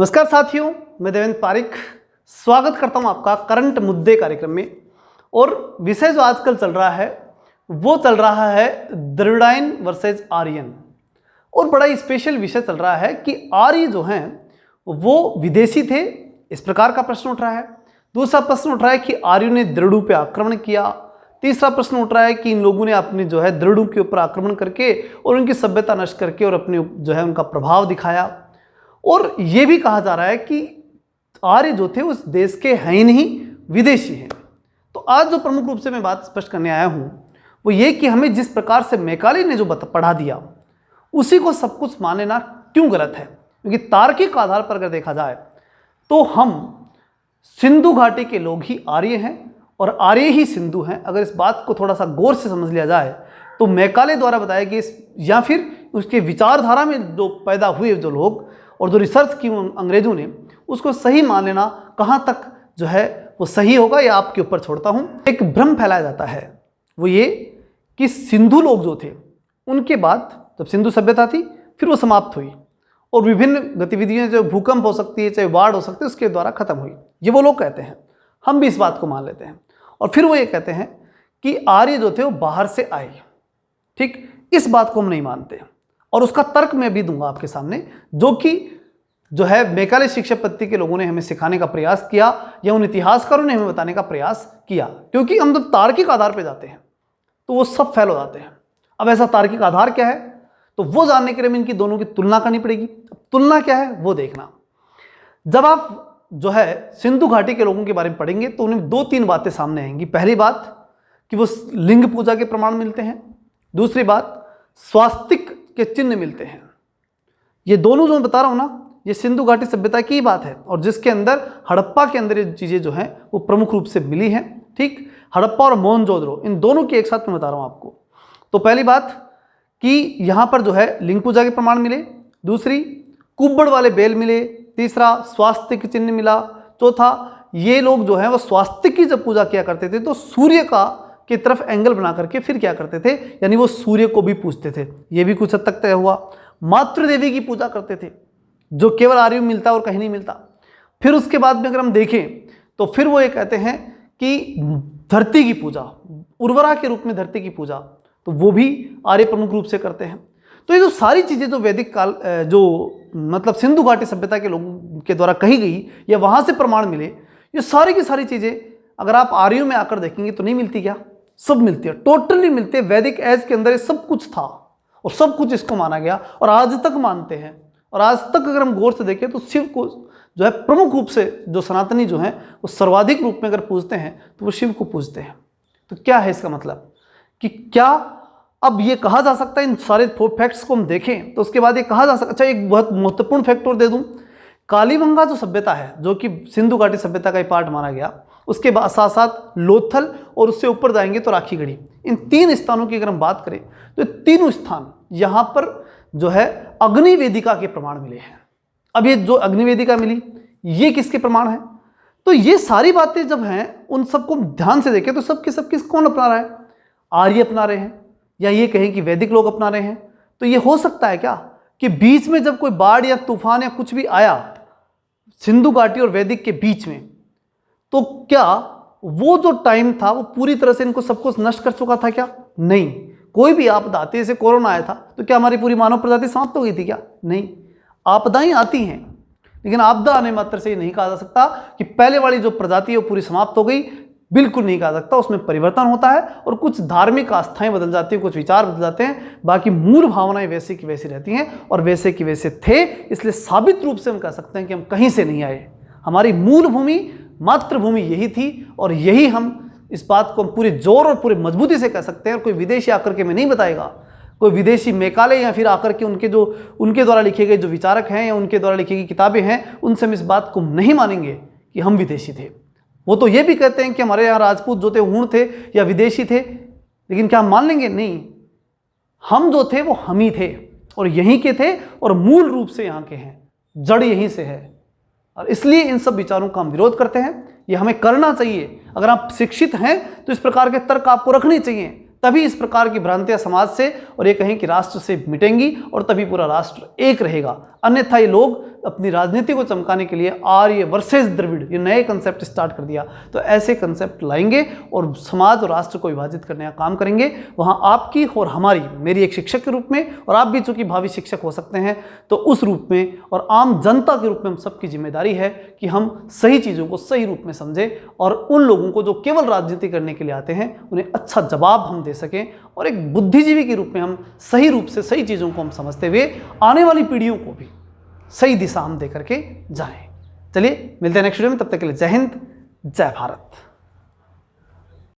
नमस्कार साथियों, मैं देवेंद्र पारिक स्वागत करता हूं आपका करंट मुद्दे कार्यक्रम में। और विषय जो आजकल चल रहा है वो चल रहा है द्रविड़ायन वर्सेज आर्यन। और बड़ा ही स्पेशल विषय चल रहा है कि आर्य जो हैं वो विदेशी थे, इस प्रकार का प्रश्न उठ रहा है। दूसरा प्रश्न उठ रहा है कि आर्यों ने द्रविड़ों पे आक्रमण किया। तीसरा प्रश्न उठ रहा है कि इन लोगों ने अपने जो है द्रविड़ों के ऊपर आक्रमण करके और उनकी सभ्यता नष्ट करके और अपने जो है उनका प्रभाव दिखाया। और ये भी कहा जा रहा है कि आर्य जो थे उस देश के हैं ही नहीं, विदेशी हैं। तो आज जो प्रमुख रूप से मैं बात स्पष्ट करने आया हूं वो ये कि हमें जिस प्रकार से मैकाले ने जो पढ़ा दिया उसी को सब कुछ मान लेना क्यों गलत है। क्योंकि तार्किक आधार पर अगर देखा जाए तो हम सिंधु घाटी के लोग ही आर्य हैं और आर्य ही सिंधु हैं। अगर इस बात को थोड़ा सा गौर से समझ लिया जाए तो मैकाले द्वारा बताया कि या फिर उसके विचारधारा में जो पैदा हुए जो लोग और जो रिसर्च की अंग्रेजों ने उसको सही मान लेना कहाँ तक जो है वो सही होगा या आपके ऊपर छोड़ता हूँ। एक भ्रम फैलाया जाता है वो ये कि सिंधु लोग जो थे उनके बाद जब सिंधु सभ्यता थी फिर वो समाप्त हुई और विभिन्न गतिविधियाँ जो भूकंप हो सकती है चाहे बाढ़ हो सकती है उसके द्वारा खत्म हुई, ये वो लोग कहते हैं। हम भी इस बात को मान लेते हैं और फिर वो ये कहते हैं कि आर्य जो थे वो बाहर से आए। ठीक, इस बात को हम नहीं मानते और उसका तर्क मैं भी दूंगा आपके सामने, जो कि जो है मैकाले शिक्षा पद्धति के लोगों ने हमें सिखाने का प्रयास किया या उन इतिहासकारों ने हमें बताने का प्रयास किया। क्योंकि हम जब तार्किक आधार पर जाते हैं तो वो सब फेल हो जाते हैं। अब ऐसा तार्किक आधार क्या है तो वो जानने के लिए हमें इनकी दोनों की तुलना करनी पड़ेगी। तुलना क्या है वो देखना। जब आप जो है सिंधु घाटी के लोगों के बारे में पढ़ेंगे तो उन्हें दो तीन बातें सामने आएंगी। पहली बात कि वो लिंग पूजा के प्रमाण मिलते हैं, दूसरी बात स्वास्तिक के चिन्ह मिलते हैं। ये दोनों जो मैं बता रहा हूं ना ये सिंधु घाटी सभ्यता की बात है और जिसके अंदर हड़प्पा के अंदर ये चीजें जो हैं वो प्रमुख रूप से मिली हैं। ठीक, हड़प्पा और मोहनजोदड़ो इन दोनों की एक साथ मैं बता रहा हूं आपको। तो पहली बात कि यहां पर जो है लिंग पूजा के प्रमाण मिले, दूसरी कुब्बड़ वाले बेल मिले, तीसरा स्वास्तिक चिन्ह मिला, चौथा ये लोग जो है वो स्वास्तिक की जब पूजा किया करते थे तो सूर्य का की तरफ एंगल बना करके फिर क्या करते थे, यानी वो सूर्य को भी पूजते थे। ये भी कुछ हद तक तय हुआ। मातृ देवी की पूजा करते थे जो केवल आर्य में मिलता और कहीं नहीं मिलता। फिर उसके बाद में अगर हम देखें तो फिर वो ये कहते हैं कि धरती की पूजा, उर्वरा के रूप में धरती की पूजा, तो वो भी आर्य प्रमुख रूप से करते हैं। तो ये जो सारी चीज़ें जो वैदिक काल जो मतलब सिंधु घाटी सभ्यता के लोगों के द्वारा कही गई या वहाँ से प्रमाण मिले, ये सारी की सारी चीज़ें अगर आप आर्यों में आकर देखेंगे तो नहीं मिलती क्या? सब मिलती है, टोटली मिलती है। वैदिक एज के अंदर ये सब कुछ था और सब कुछ इसको माना गया और आज तक मानते हैं। और आज तक अगर हम गौर से देखें तो शिव को जो है प्रमुख रूप से जो सनातनी जो हैं वो सर्वाधिक रूप में अगर पूजते हैं तो वो शिव को पूजते हैं। तो क्या है इसका मतलब कि क्या अब ये कहा जा सकता है, इन सारे फैक्ट्स को हम देखें तो उसके बाद ये कहा जा सकता। अच्छा, एक बहुत महत्वपूर्ण फैक्ट और दे दूं, कालीबंगा जो सभ्यता है जो कि सिंधु घाटी सभ्यता का एक पार्ट माना गया, उसके साथ साथ लोथल और उससे ऊपर जाएंगे तो राखीगढ़ी, इन तीन स्थानों की अगर हम बात करें तो तीनों स्थान यहाँ पर जो है अग्नि वेदिका के प्रमाण मिले हैं। अब ये जो अग्नि वेदिका मिली ये किसके प्रमाण है? तो ये सारी बातें जब हैं उन सबको ध्यान से देखें तो सबके सब किस कौन अपना रहा है? आर्य अपना रहे हैं या ये कहें कि वैदिक लोग अपना रहे हैं। तो ये हो सकता है क्या कि बीच में जब कोई बाढ़ या तूफान या कुछ भी आया सिंधु घाटी और वैदिक के बीच में, तो क्या वो जो टाइम था वो पूरी तरह से इनको सब कुछ नष्ट कर चुका था क्या? नहीं। कोई भी आपदा आती है, जैसे कोरोना आया था तो क्या हमारी पूरी मानव प्रजाति समाप्त हो गई थी क्या? नहीं। आपदाएं आती हैं लेकिन आपदा आने मात्र से ये नहीं कहा जा सकता कि पहले वाली जो प्रजाति है वो पूरी समाप्त हो गई, बिल्कुल नहीं कहा सकता। उसमें परिवर्तन होता है और कुछ धार्मिक आस्थाएं बदल जाती हैं, कुछ विचार बदल जाते हैं, बाकी मूल भावनाएं वैसे की वैसी रहती हैं और वैसे की वैसे थे। इसलिए साबित रूप से हम कह सकते हैं कि हम कहीं से नहीं आए, हमारी मूल भूमि मातृभूमि यही थी और यही हम इस बात को हम पूरे जोर और पूरे मजबूती से कह सकते हैं। और कोई विदेशी आकर के मैं नहीं बताएगा, कोई विदेशी मैकाले या फिर आकर के उनके द्वारा लिखे गए जो विचारक हैं या उनके द्वारा लिखी गई किताबें हैं उनसे हम इस बात को नहीं मानेंगे कि हम विदेशी थे। वो तो ये भी कहते हैं कि हमारे यहाँ राजपूत जो थे ऊण थे या विदेशी थे, लेकिन क्या हम मान लेंगे? नहीं। हम जो थे वो हम ही थे और यहीं के थे और मूल रूप से यहाँ के हैं, जड़ यहीं से है। और इसलिए इन सब विचारों का हम विरोध करते हैं। ये हमें करना चाहिए। अगर आप शिक्षित हैं तो इस प्रकार के तर्क आपको रखने चाहिए, तभी इस प्रकार की भ्रांतियां समाज से और ये कहें कि राष्ट्र से मिटेंगी और तभी पूरा राष्ट्र एक रहेगा। अन्यथा ये लोग अपनी राजनीति को चमकाने के लिए आर्य वर्सेस द्रविड़ ये नए कंसेप्ट स्टार्ट कर दिया। तो ऐसे कंसेप्ट लाएंगे और समाज और राष्ट्र को विभाजित करने का काम करेंगे। वहाँ आपकी और हमारी, मेरी एक शिक्षक के रूप में और आप भी चूंकि भावी शिक्षक हो सकते हैं, तो उस रूप में और आम जनता के रूप में हम सबकी जिम्मेदारी है कि हम सही चीज़ों को सही रूप में समझें और उन लोगों को जो केवल राजनीति करने के लिए आते हैं उन्हें अच्छा जवाब हम दे सकें और एक बुद्धिजीवी के रूप में हम सही रूप से सही चीज़ों को हम समझते हुए आने वाली पीढ़ियों को भी सही दिशा हम दे करके जाएं। चलिए मिलते हैं नेक्स्ट वीडियो में, तब तक के लिए जय हिंद, जय भारत।